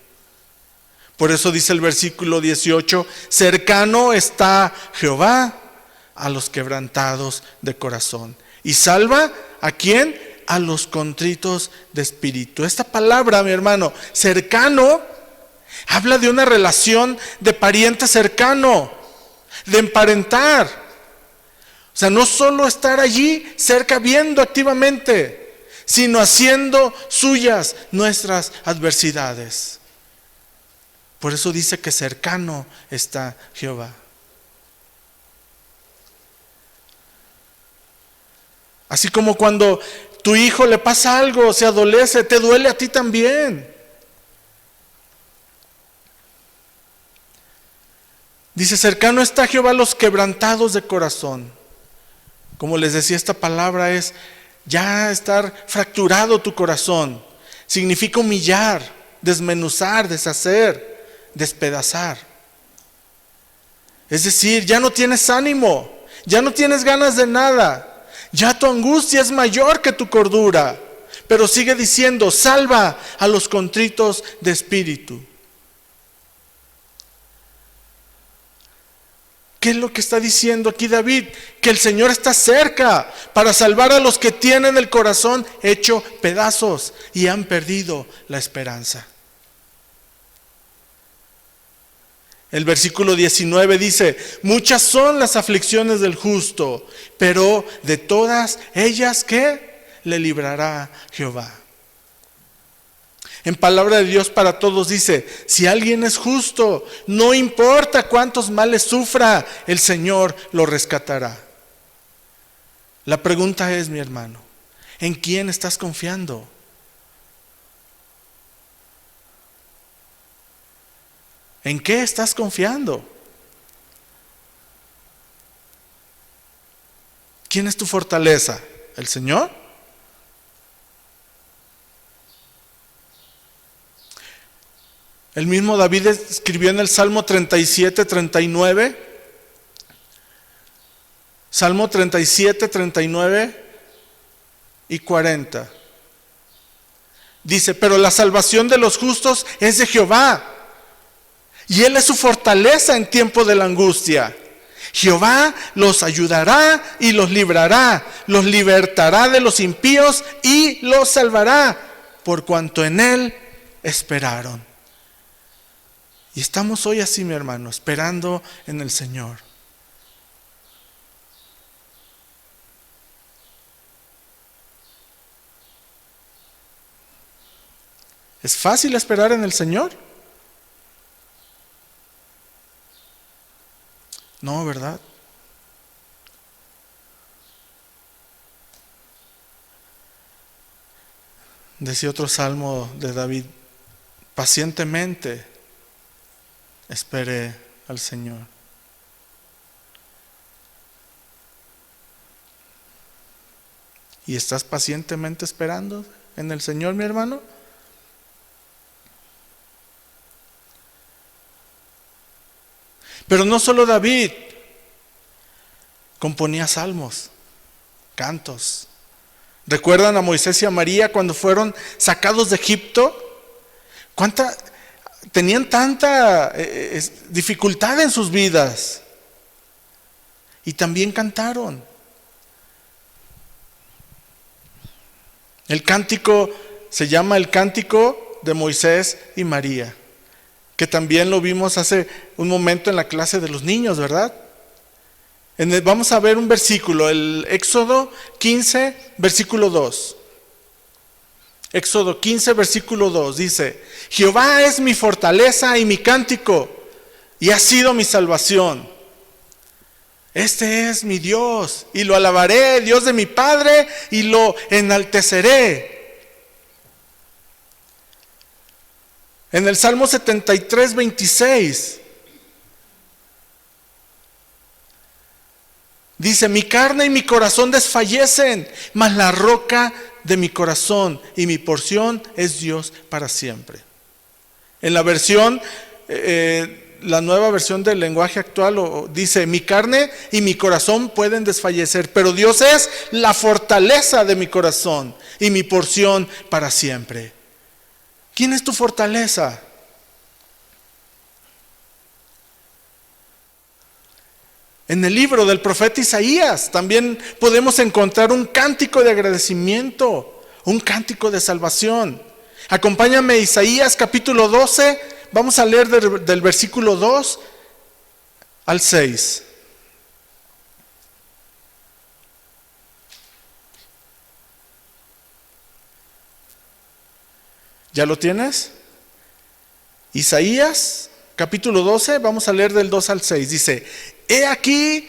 Por eso dice el versículo 18: cercano está Jehová a los quebrantados de corazón. ¿Y salva a quién? A los contritos de espíritu. Esta palabra, mi hermano, cercano, habla de una relación de pariente cercano, de emparentar. O sea, no solo estar allí cerca viendo activamente, sino haciendo suyas nuestras adversidades. Por eso dice que cercano está Jehová. Así como cuando tu hijo le pasa algo, se adolece, te duele a ti también. Dice: cercano está Jehová a los quebrantados de corazón. Como les decía, esta palabra es ya estar fracturado tu corazón. Significa humillar, desmenuzar, deshacer, despedazar. Es decir, ya no tienes ánimo, ya no tienes ganas de nada, ya tu angustia es mayor que tu cordura. Pero sigue diciendo: salva a los contritos de espíritu. ¿Qué es lo que está diciendo aquí David? Que el Señor está cerca para salvar a los que tienen el corazón hecho pedazos y han perdido la esperanza. El versículo 19 dice: muchas son las aflicciones del justo, pero de todas ellas, ¿qué? le librará Jehová. En palabra de Dios para todos dice, si alguien es justo, no importa cuántos males sufra, el Señor lo rescatará. La pregunta es, mi hermano, ¿en quién estás confiando? ¿En qué estás confiando? ¿Quién es tu fortaleza? ¿El Señor? El mismo David escribió en el Salmo 37, 39. Salmo 37, 39 y 40. Dice, pero la salvación de los justos es de Jehová, y Él es su fortaleza en tiempo de la angustia. Jehová los ayudará y los librará, los libertará de los impíos y los salvará, por cuanto en Él esperaron. Y estamos hoy así, mi hermano, esperando en el Señor. ¿Es fácil esperar en el Señor? No, ¿verdad? Decía otro salmo de David, pacientemente esperé al Señor. ¿Y estás pacientemente esperando en el Señor, mi hermano? Pero no solo David componía salmos, cantos. ¿Recuerdan a Moisés y a María cuando fueron sacados de Egipto? Tenían tanta dificultad en sus vidas. Y también cantaron. El cántico se llama el cántico de Moisés y María, que también lo vimos hace un momento en la clase de los niños, ¿verdad? Vamos a ver un versículo, el Éxodo 15, versículo 2. Éxodo 15, versículo 2 dice, Jehová es mi fortaleza y mi cántico, y ha sido mi salvación. Este es mi Dios, y lo alabaré, Dios de mi Padre, y lo enalteceré. En el Salmo 73, 26, dice, mi carne y mi corazón desfallecen, mas la roca de mi corazón y mi porción es Dios para siempre. En la versión, la nueva versión del lenguaje actual dice, mi carne y mi corazón pueden desfallecer, pero Dios es la fortaleza de mi corazón y mi porción para siempre. ¿Quién es tu fortaleza? En el libro del profeta Isaías también podemos encontrar un cántico de agradecimiento, un cántico de salvación. Acompáñame a Isaías capítulo 12, vamos a leer del versículo 2 al 6. ¿Ya lo tienes? Isaías capítulo 12, vamos a leer del 2 al 6. Dice, he aquí,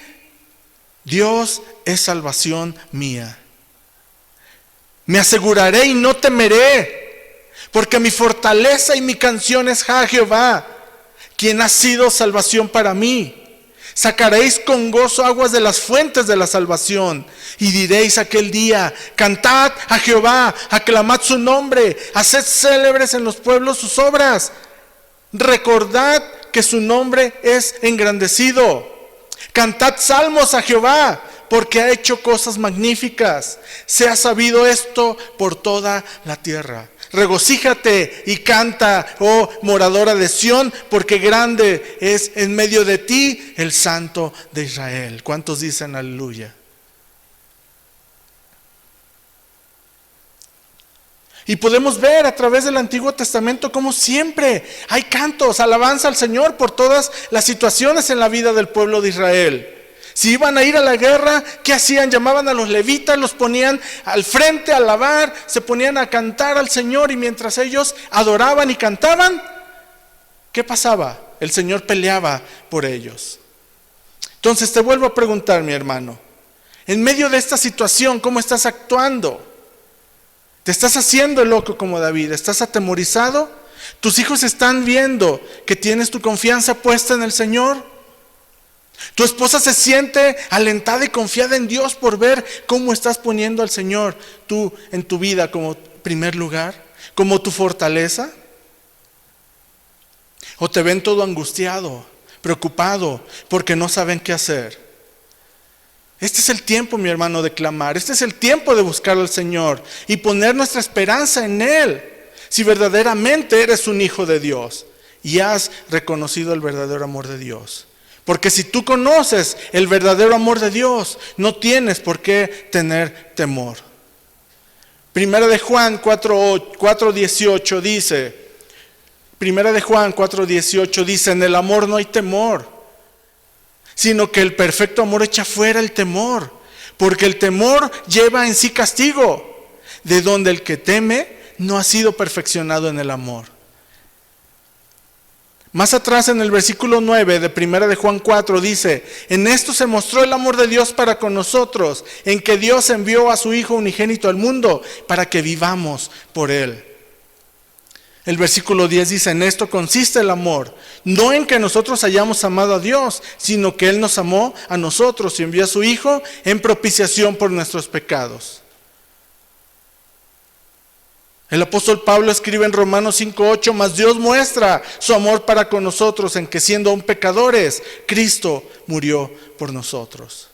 Dios es salvación mía. Me aseguraré y no temeré, porque mi fortaleza y mi canción es Jehová, quien ha sido salvación para mí. Sacaréis con gozo aguas de las fuentes de la salvación, y diréis aquel día, cantad a Jehová, aclamad su nombre, haced célebres en los pueblos sus obras. Recordad que su nombre es engrandecido. Cantad salmos a Jehová, porque ha hecho cosas magníficas. Sea sabido esto por toda la tierra. Regocíjate y canta, oh moradora de Sión, porque grande es en medio de ti el Santo de Israel. ¿Cuántos dicen aleluya? Y podemos ver a través del Antiguo Testamento cómo siempre hay cantos, alabanza al Señor por todas las situaciones en la vida del pueblo de Israel. Si iban a ir a la guerra, ¿qué hacían? Llamaban a los levitas, los ponían al frente a alabar, se ponían a cantar al Señor, y mientras ellos adoraban y cantaban, ¿qué pasaba? El Señor peleaba por ellos. Entonces te vuelvo a preguntar, mi hermano, en medio de esta situación, ¿cómo estás actuando? ¿Te estás haciendo el loco como David? ¿Estás atemorizado? ¿Tus hijos están viendo que tienes tu confianza puesta en el Señor? ¿Tu esposa se siente alentada y confiada en Dios por ver cómo estás poniendo al Señor tú en tu vida como primer lugar, como tu fortaleza? ¿O te ven todo angustiado, preocupado, porque no saben qué hacer? Este es el tiempo, mi hermano, de clamar. Este es el tiempo de buscar al Señor y poner nuestra esperanza en Él. Si verdaderamente eres un hijo de Dios y has reconocido el verdadero amor de Dios. Porque si tú conoces el verdadero amor de Dios, no tienes por qué tener temor. Primera de Juan 4:18 dice, Primera de Juan 4:18 dice, en el amor no hay temor, sino que el perfecto amor echa fuera el temor, porque el temor lleva en sí castigo, de donde el que teme no ha sido perfeccionado en el amor. Más atrás en el versículo 9 de Primera de Juan 4 dice, en esto se mostró el amor de Dios para con nosotros, en que Dios envió a su Hijo unigénito al mundo para que vivamos por Él. El versículo 10 dice, en esto consiste el amor, no en que nosotros hayamos amado a Dios, sino que Él nos amó a nosotros y envió a su Hijo en propiciación por nuestros pecados. El apóstol Pablo escribe en Romanos 5:8, mas Dios muestra su amor para con nosotros en que siendo aún pecadores, Cristo murió por nosotros.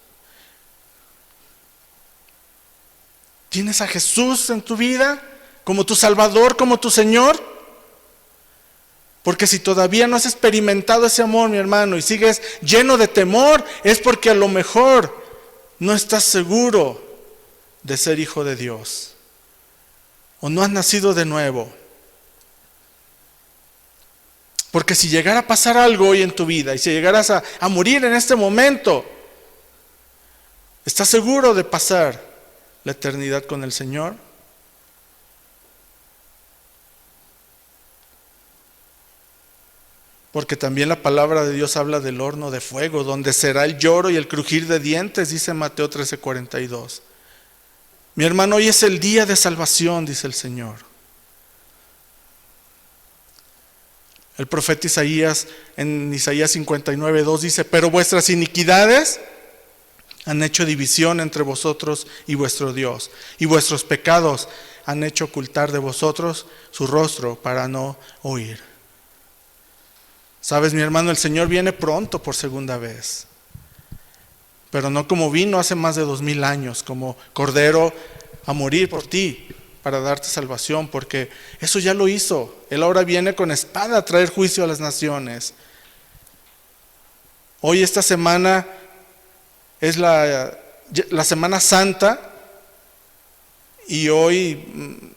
¿Tienes a Jesús en tu vida como tu Salvador, como tu Señor? Porque si todavía no has experimentado ese amor, mi hermano, y sigues lleno de temor, es porque a lo mejor no estás seguro de ser hijo de Dios. O no has nacido de nuevo. Porque si llegara a pasar algo hoy en tu vida, y si llegaras a morir en este momento, ¿estás seguro de pasar la eternidad con el Señor? Porque también la palabra de Dios habla del horno de fuego, donde será el lloro y el crujir de dientes, dice Mateo 13:42. Mi hermano, hoy es el día de salvación, dice el Señor. El profeta Isaías, en Isaías 59:2 dice, pero vuestras iniquidades han hecho división entre vosotros y vuestro Dios, y vuestros pecados han hecho ocultar de vosotros su rostro para no oír. Sabes, mi hermano, el Señor viene pronto por segunda vez. Pero no como vino hace más de 2000 años, como cordero a morir por ti, para darte salvación, porque eso ya lo hizo. Él ahora viene con espada a traer juicio a las naciones. Hoy esta semana es la Semana Santa, y hoy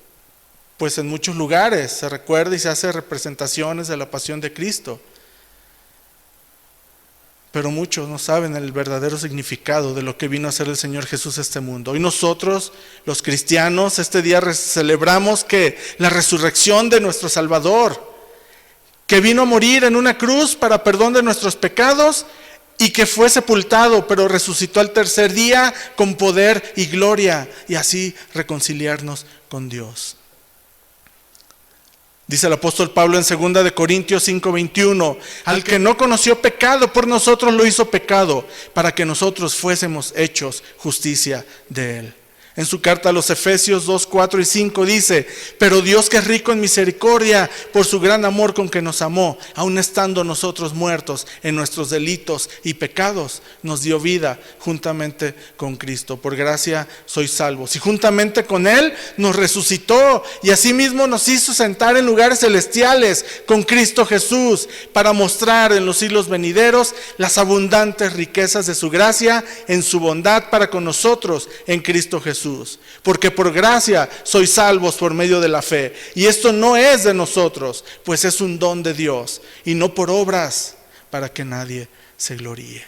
pues en muchos lugares se recuerda y se hace representaciones de la pasión de Cristo. Pero muchos no saben el verdadero significado de lo que vino a hacer el Señor Jesús a este mundo. Hoy nosotros, los cristianos, este día celebramos que la resurrección de nuestro Salvador, que vino a morir en una cruz para perdón de nuestros pecados y que fue sepultado, pero resucitó al tercer día con poder y gloria, y así reconciliarnos con Dios. Dice el apóstol Pablo en 2 de Corintios 5:21, al que no conoció pecado, por nosotros lo hizo pecado, para que nosotros fuésemos hechos justicia de él. En su carta a los Efesios 2:4 y 5 dice, pero Dios, que es rico en misericordia, por su gran amor con que nos amó, aun estando nosotros muertos en nuestros delitos y pecados, nos dio vida juntamente con Cristo. Por gracia sois salvos. Y juntamente con Él nos resucitó, y asimismo nos hizo sentar en lugares celestiales con Cristo Jesús, para mostrar en los siglos venideros las abundantes riquezas de su gracia en su bondad para con nosotros en Cristo Jesús. Porque por gracia sois salvos por medio de la fe, y esto no es de nosotros, pues es un don de Dios, y no por obras, para que nadie se gloríe.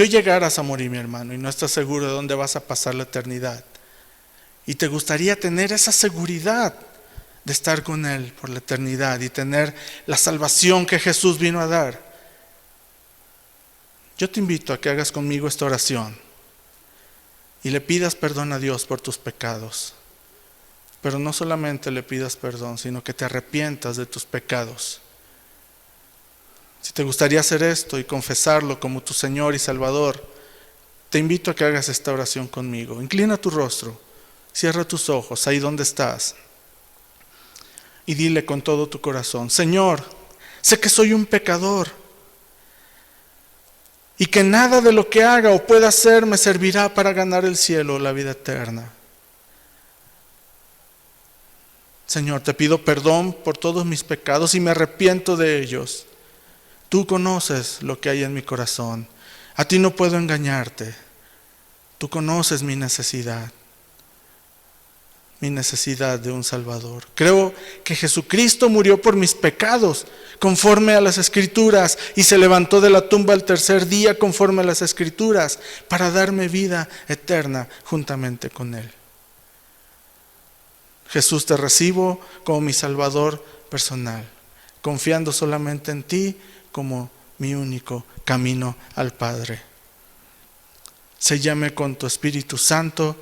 Si hoy llegaras a morir, mi hermano, y no estás seguro de dónde vas a pasar la eternidad, y te gustaría tener esa seguridad de estar con Él por la eternidad y tener la salvación que Jesús vino a dar, yo te invito a que hagas conmigo esta oración y le pidas perdón a Dios por tus pecados. Pero no solamente le pidas perdón, sino que te arrepientas de tus pecados. Si te gustaría hacer esto y confesarlo como tu Señor y Salvador, te invito a que hagas esta oración conmigo. Inclina tu rostro, cierra tus ojos ahí donde estás y dile con todo tu corazón: Señor, sé que soy un pecador y que nada de lo que haga o pueda hacer me servirá para ganar el cielo o la vida eterna. Señor, te pido perdón por todos mis pecados y me arrepiento de ellos. Tú conoces lo que hay en mi corazón. A ti no puedo engañarte. Tú conoces mi necesidad de un Salvador. Creo que Jesucristo murió por mis pecados conforme a las Escrituras y se levantó de la tumba al tercer día conforme a las Escrituras para darme vida eterna juntamente con Él. Jesús, te recibo como mi Salvador personal, confiando solamente en ti como mi único camino al Padre. Séllame con tu Espíritu Santo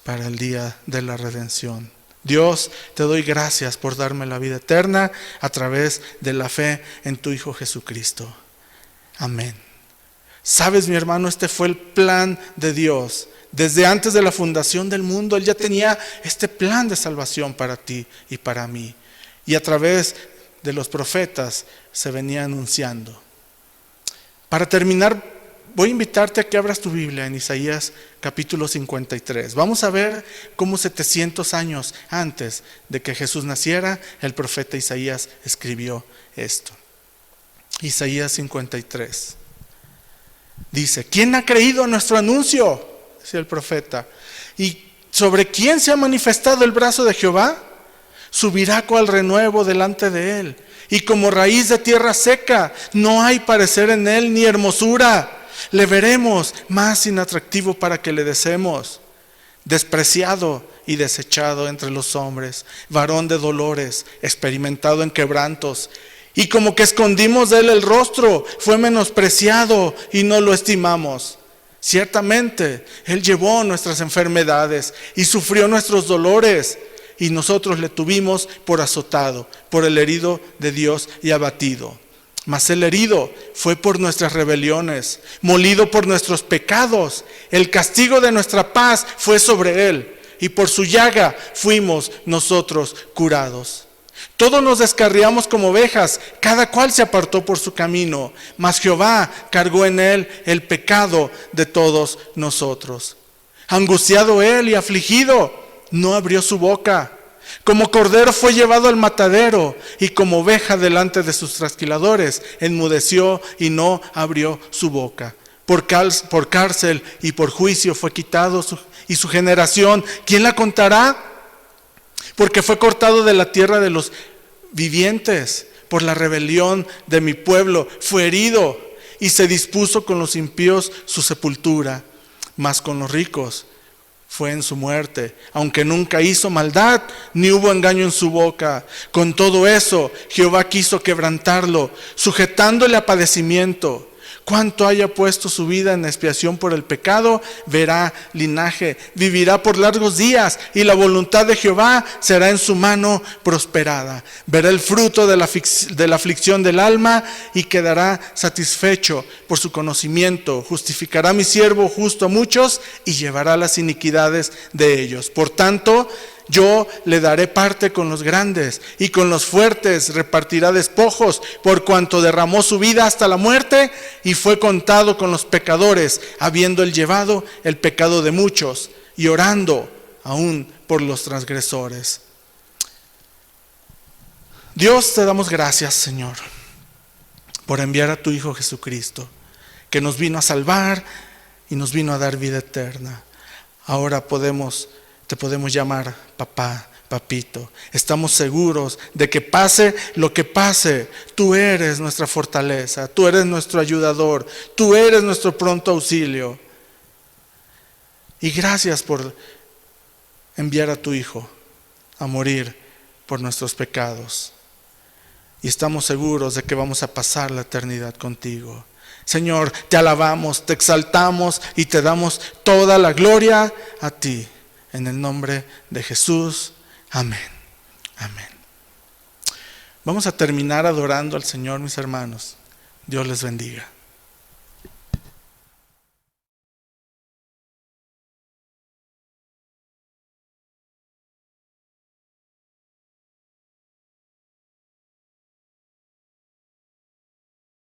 para el día de la redención. Dios, te doy gracias por darme la vida eterna a través de la fe en tu Hijo Jesucristo. Amén. Sabes, mi hermano, este fue el plan de Dios. Desde antes de la fundación del mundo, Él ya tenía este plan de salvación para ti y para mí. Y a través de los profetas se venía anunciando. Para terminar, voy a invitarte a que abras tu Biblia en Isaías capítulo 53. Vamos a ver cómo 700 años antes de que Jesús naciera, el profeta Isaías escribió esto. Isaías 53. Dice: ¿quién ha creído a nuestro anuncio?, decía el profeta. ¿Y sobre quién se ha manifestado el brazo de Jehová? Subirá cual renuevo delante de él, y como raíz de tierra seca, no hay parecer en él ni hermosura. Le veremos más inatractivo para que le deseemos. Despreciado y desechado entre los hombres, varón de dolores, experimentado en quebrantos. Y como que escondimos de él el rostro, fue menospreciado y no lo estimamos. Ciertamente, Él llevó nuestras enfermedades y sufrió nuestros dolores, y nosotros le tuvimos por azotado, por el herido de Dios y abatido. Mas el herido fue por nuestras rebeliones, molido por nuestros pecados. El castigo de nuestra paz fue sobre Él, y por su llaga fuimos nosotros curados. Todos nos descarriamos como ovejas, cada cual se apartó por su camino, mas Jehová cargó en él el pecado de todos nosotros. Angustiado él y afligido, no abrió su boca. Como cordero fue llevado al matadero, y como oveja delante de sus trasquiladores, enmudeció y no abrió su boca. Por cárcel y por juicio fue quitado y su generación, ¿quién la contará? Porque fue cortado de la tierra de los vivientes, por la rebelión de mi pueblo fue herido, y se dispuso con los impíos su sepultura, mas con los ricos fue en su muerte, aunque nunca hizo maldad, ni hubo engaño en su boca. Con todo eso, Jehová quiso quebrantarlo, sujetándole a padecimiento. Cuanto haya puesto su vida en expiación por el pecado, verá linaje, vivirá por largos días, y la voluntad de Jehová será en su mano prosperada. Verá el fruto de la aflicción del alma y quedará satisfecho por su conocimiento. Justificará mi siervo justo a muchos y llevará las iniquidades de ellos. Por tanto, yo le daré parte con los grandes, y con los fuertes repartirá despojos, por cuanto derramó su vida hasta la muerte y fue contado con los pecadores, habiendo él llevado el pecado de muchos y orando aún por los transgresores. Dios, te damos gracias, Señor, por enviar a tu Hijo Jesucristo, que nos vino a salvar y nos vino a dar vida eterna. Ahora te podemos llamar papá papito. Estamos seguros de que pase lo que pase, tú eres nuestra fortaleza, tú eres nuestro ayudador, tú eres nuestro pronto auxilio. Y gracias por enviar a tu Hijo a morir por nuestros pecados. Y estamos seguros de que vamos a pasar la eternidad contigo. Señor, te alabamos, te exaltamos y te damos toda la gloria a ti. En el nombre de Jesús. Amén. Amén. Vamos a terminar adorando al Señor, mis hermanos. Dios les bendiga.